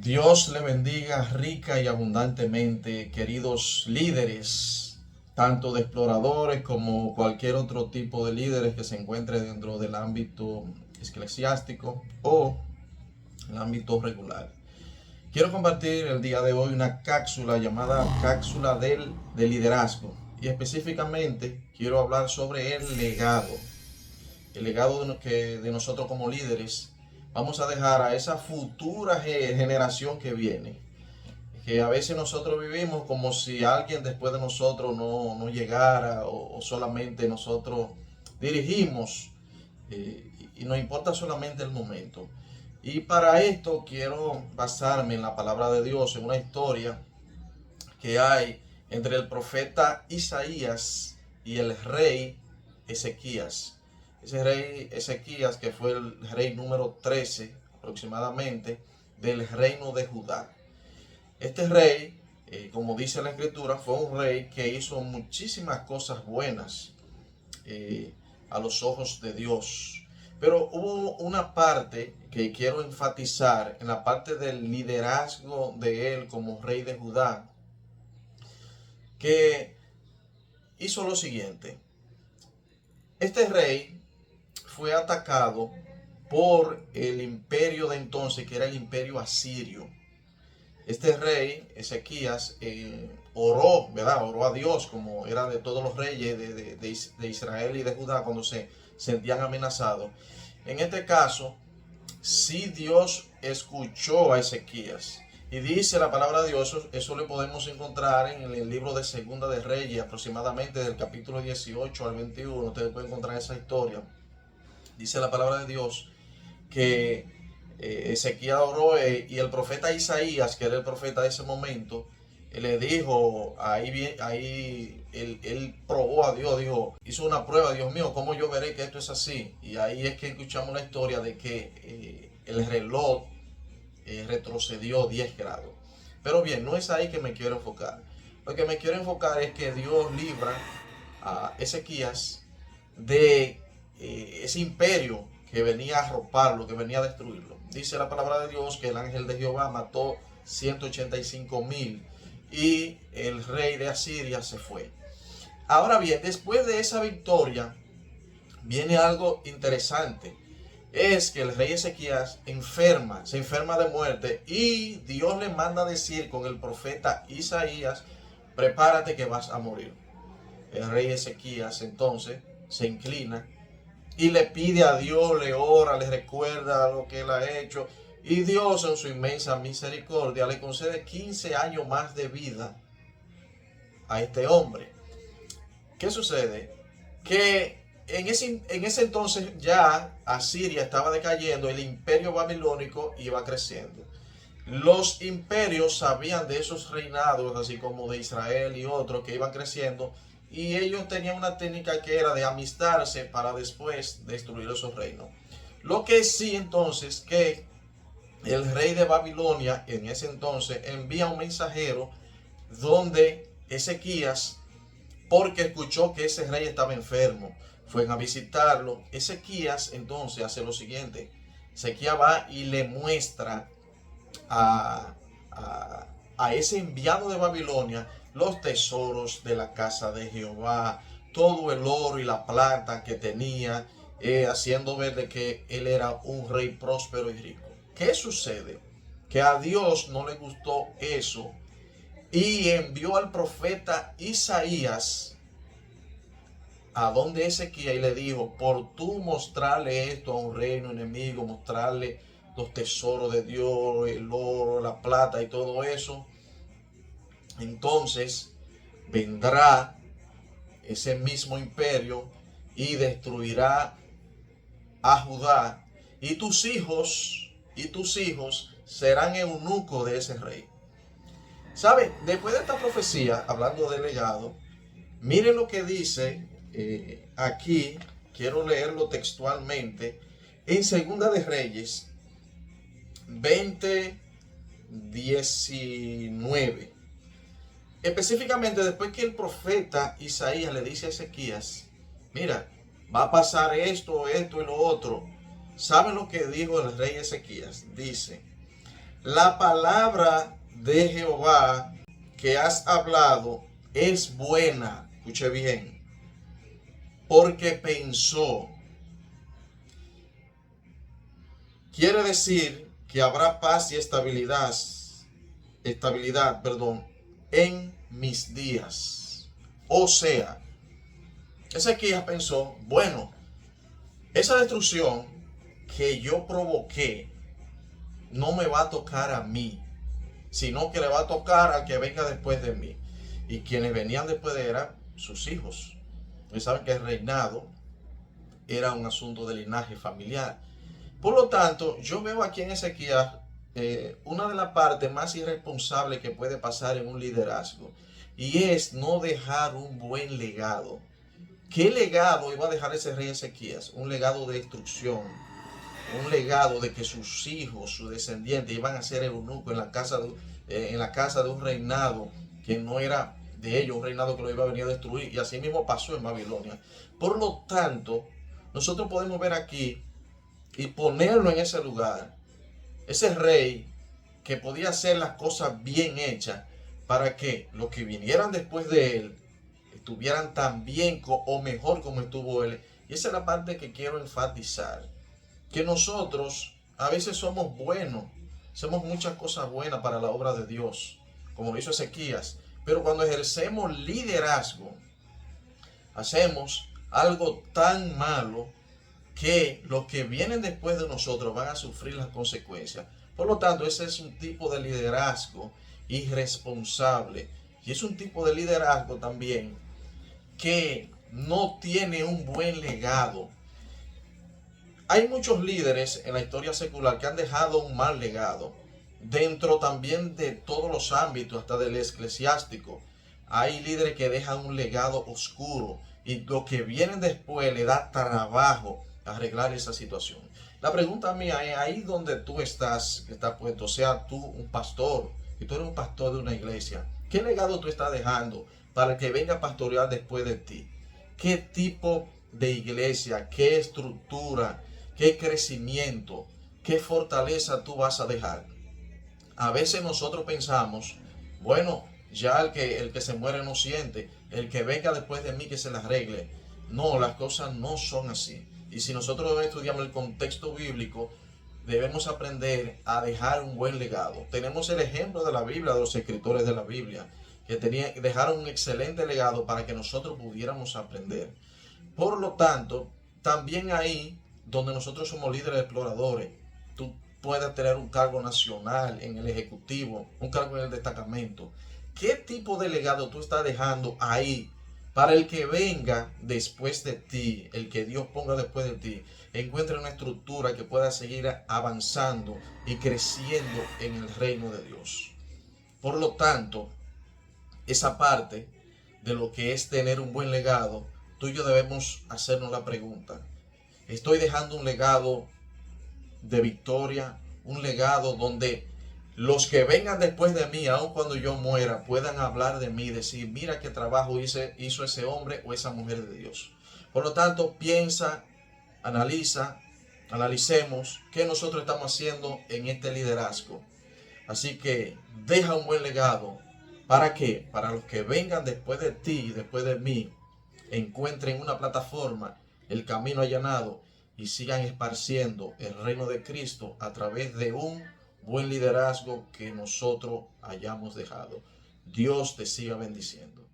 Dios le bendiga rica y abundantemente, queridos líderes, tanto de exploradores como cualquier otro tipo de líderes que se encuentre dentro del ámbito eclesiástico o el ámbito regular. Quiero compartir el día de hoy una cápsula llamada cápsula de liderazgo y específicamente quiero hablar sobre el legado de nosotros como líderes vamos a dejar a esa futura generación que viene. Que a veces nosotros vivimos como si alguien después de nosotros no llegara o solamente nosotros dirigimos y nos importa solamente el momento. Y para esto quiero basarme en la palabra de Dios, en una historia que hay entre el profeta Isaías y el rey Ezequías. Ese rey Ezequías, que fue el rey número 13 aproximadamente del reino de Judá. Este rey, como dice la escritura, fue un rey que hizo muchísimas cosas buenas a los ojos de Dios. Pero hubo una parte que quiero enfatizar en la parte del liderazgo de él como rey de Judá, que hizo lo siguiente. Este rey fue atacado por el imperio de entonces, que era el imperio asirio. Este rey, Ezequías, oró, ¿verdad? Oró a Dios, como era de todos los reyes de Israel y de Judá cuando se sentían amenazados. En este caso, sí Dios escuchó a Ezequías. Y dice la palabra de Dios, eso lo podemos encontrar en el libro de Segunda de Reyes, aproximadamente del capítulo 18 al 21. Ustedes pueden encontrar esa historia. Dice la palabra de Dios que Ezequías oró y el profeta Isaías, que era el profeta de ese momento, le dijo, ahí él probó a Dios, dijo, hizo una prueba, Dios mío, ¿cómo yo veré que esto es así? Y ahí es que escuchamos la historia de que el reloj retrocedió 10 grados. Pero bien, no es ahí que me quiero enfocar. Lo que me quiero enfocar es que Dios libra a Ezequías de ese imperio que venía a arroparlo, que venía a destruirlo. Dice la palabra de Dios que el ángel de Jehová mató 185,000 y el rey de Asiria se fue. Ahora bien, después de esa victoria viene algo interesante. Es que el rey Ezequías se enferma de muerte y Dios le manda a decir con el profeta Isaías, prepárate que vas a morir. El rey Ezequías entonces se inclina y le pide a Dios, le ora, le recuerda lo que él ha hecho. Y Dios en su inmensa misericordia le concede 15 años más de vida a este hombre. ¿Qué sucede? Que en ese entonces ya Asiria estaba decayendo, el imperio babilónico iba creciendo. Los imperios sabían de esos reinados, así como de Israel y otros que iban creciendo, y ellos tenían una técnica que era de amistarse para después destruir esos reinos. Lo que sí entonces que el rey de Babilonia en ese entonces envía un mensajero donde Ezequías, porque escuchó que ese rey estaba enfermo, fueron a visitarlo. Ezequías entonces hace lo siguiente. Ezequías va y le muestra a, a ese enviado de Babilonia los tesoros de la casa de Jehová, todo el oro y la plata que tenía, haciendo ver de que él era un rey próspero y rico. ¿Qué sucede? Que a Dios no le gustó eso y envió al profeta Isaías a donde Ezequiel y le dijo, por tú mostrarle esto a un reino enemigo, mostrarle los tesoros de Dios, el oro, la plata y todo eso, entonces vendrá ese mismo imperio y destruirá a Judá y tus hijos serán eunucos de ese rey. ¿Sabe? Después de esta profecía, hablando del legado, miren lo que dice aquí, quiero leerlo textualmente, en Segunda de Reyes 20:19. Específicamente después que el profeta Isaías le dice a Ezequías, mira, va a pasar esto, esto y lo otro. ¿Saben lo que dijo el rey Ezequías? Dice, la palabra de Jehová que has hablado es buena, escuche bien, porque pensó. Quiere decir que habrá paz y estabilidad, en mis días. O sea, Ezequías pensó, bueno, esa destrucción que yo provoqué no me va a tocar a mí, sino que le va a tocar al que venga después de mí. Y quienes venían después de él eran sus hijos. Y saben que el reinado era un asunto de linaje familiar. Por lo tanto, yo veo aquí en Ezequías una de las partes más irresponsables que puede pasar en un liderazgo, y es no dejar un buen legado. ¿Qué legado iba a dejar ese rey Ezequías? Un legado de destrucción, un legado de que sus hijos, sus descendientes, iban a ser eunucos en la casa de un reinado que no era de ellos, un reinado que lo iba a venir a destruir. Y así mismo pasó en Babilonia. Por lo tanto, nosotros podemos ver aquí y ponerlo en ese lugar, ese rey que podía hacer las cosas bien hechas para que los que vinieran después de él estuvieran tan bien o mejor como estuvo él. Y esa es la parte que quiero enfatizar, que nosotros a veces somos buenos, hacemos muchas cosas buenas para la obra de Dios, como lo hizo Ezequías, pero cuando ejercemos liderazgo, hacemos algo tan malo que los que vienen después de nosotros van a sufrir las consecuencias. Por lo tanto, ese es un tipo de liderazgo irresponsable, y es un tipo de liderazgo también que no tiene un buen legado. Hay muchos líderes en la historia secular que han dejado un mal legado, dentro también de todos los ámbitos, hasta del eclesiástico. Hay líderes que dejan un legado oscuro y lo que vienen después le da trabajo arreglar esa situación. La pregunta mía es, ahí donde tú estás, que estás puesto, sea tú un pastor, y tú eres un pastor de una iglesia, ¿qué legado tú estás dejando para el que venga a pastorear después de ti? ¿Qué tipo de iglesia, qué estructura, qué crecimiento, qué fortaleza tú vas a dejar? A veces nosotros pensamos, bueno, ya el que se muere no siente, el que venga después de mí que se las arregle. No, las cosas no son así. Y si nosotros estudiamos el contexto bíblico, debemos aprender a dejar un buen legado. Tenemos el ejemplo de la Biblia, de los escritores de la Biblia, que dejaron un excelente legado para que nosotros pudiéramos aprender. Por lo tanto, también ahí donde nosotros somos líderes exploradores, tú puedes tener un cargo nacional en el ejecutivo, un cargo en el destacamento. ¿Qué tipo de legado tú estás dejando ahí para el que venga después de ti, el que Dios ponga después de ti, encuentre una estructura que pueda seguir avanzando y creciendo en el reino de Dios? Por lo tanto, esa parte de lo que es tener un buen legado, tú y yo debemos hacernos la pregunta: ¿estoy dejando un legado de victoria? Un legado donde los que vengan después de mí, aun cuando yo muera, puedan hablar de mí y decir, mira qué trabajo hizo ese hombre o esa mujer de Dios. Por lo tanto, piensa, analicemos qué nosotros estamos haciendo en este liderazgo. Así que deja un buen legado. ¿Para qué? Para los que vengan después de ti y después de mí, encuentren una plataforma, el camino allanado, y sigan esparciendo el reino de Cristo a través de un buen liderazgo que nosotros hayamos dejado. Dios te siga bendiciendo.